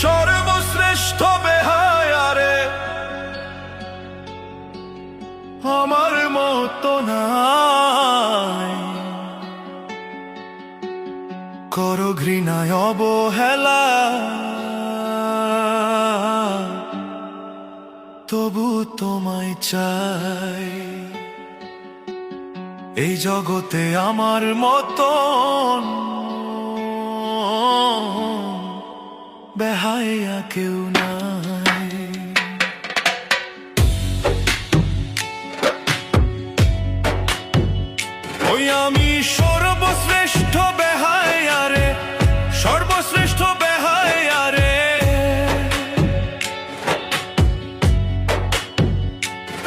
সর্বশ্রেষ্ঠ বেহায়ারে, আমার মতো নাই। করো ঘৃণায় অবহেলা, তবু তোমায় চাই। এই জগতে আমার মতন বেহায়া কেউ নাই। ওই আমি সর্বশ্রেষ্ঠ বেহায়ারে, সর্বশ্রেষ্ঠ বেহায়ারে।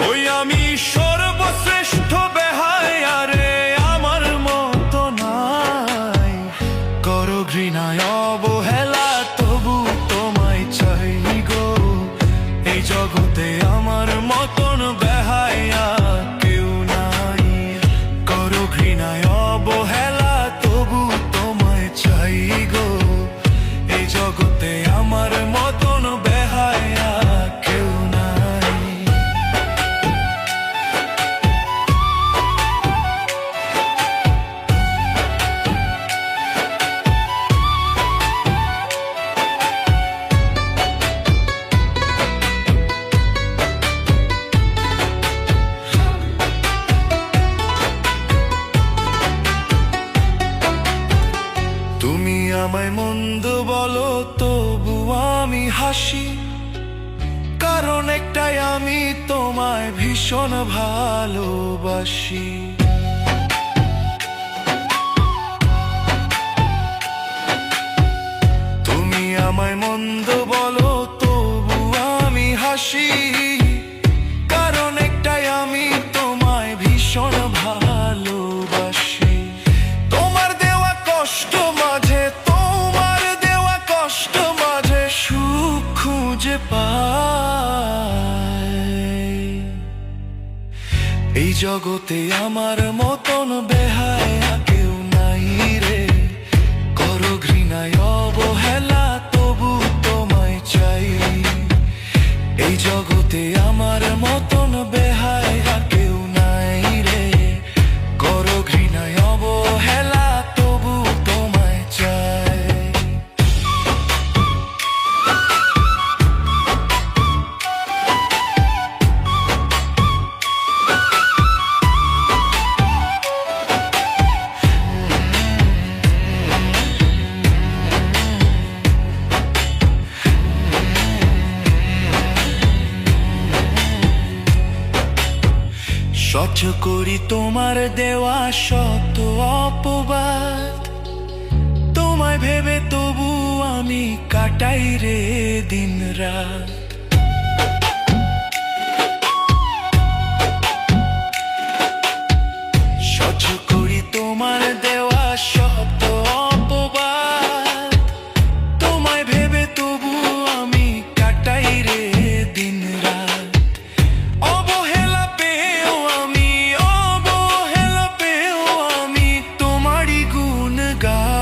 ওই আমি সর্বশ্রেষ্ঠ বেহায়ারে, আমার মতো নাই। করো ঘৃণায় অবহেলা, তবু তোমায় চাই গো। এই জগতে আমার মতন বেহায়া কেউ নাই। করো ঘৃণায় অবহেলা, তবু তোমায় চাই গো। এই জগতে আমার মতন বেহায়া কেউ নাই। তুমি আমায় মন্দ বলো, তবু আমি হাসি। কারণ একটাই, আমি তোমায় ভীষণ ভালোবাসি। তুমি আমায় মন্দ বলো, তবু আমি হাসি। কারণ একটাই, আমি তোমায় ভীষণ ভালোবাসি। তোমার দেওয়া কষ্ট মাঝে, তোমার দেওয়া কষ্ট মাঝে সুখ খুঁজে পাই। এই জগতে আমার মতন বেহায়া কেউ নাই রে। করো ঘৃণায় অবহেলা, তবু তোমায় চাই। এই জগতে আমার মতন বেহায়া কেউ নাই রে। করো ঘৃণায় অবহেলা, তবু তোমায় চাই। সহ্য করি তোমার দেওয়া শত অপবাদ। তোমায় ভেবে তবু আমি কাটাই রে দিন রাত। সহ্য করি তোমার দেওয়া শত অপবাদ। তোমায় ভেবে তবু আমি কাটাই রে দিন রাত। অবহেলা পেয়েও আমি, অবহেলা পেয়েও আমি তোমারই গুণ গাই।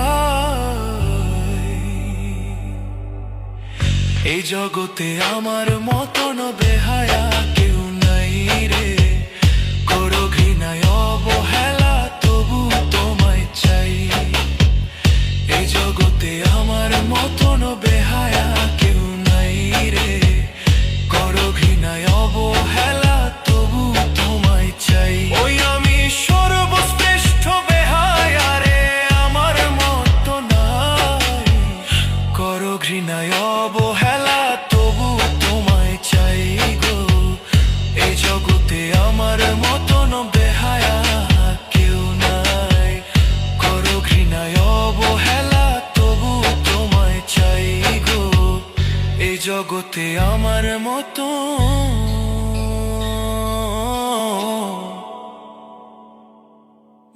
এই জগতে আমার মতন বেহায়া কেউ নাই রে। করো ঘৃণায় অবহেলা, তবু তোমায় চাই। এই জগতে আমার মতন বেহায়া কেউ নাই রে। করো ঘৃণায় অবহেলা, তবু তোমায় চাই। ওই আমি সর্বশ্রেষ্ঠ বেহায়া রে, আমার মতো নাই। করো ঘৃণায় অবহেলা, তবু তোমায় চাই গো। এই জগতে আমার মতন বেহায়া কেউ নাই। করো ঘৃণায় অবহেলা, তবু তোমায় চাই গো। এই জগতে আমার মতো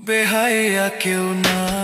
বেহায়া কেউ নাই।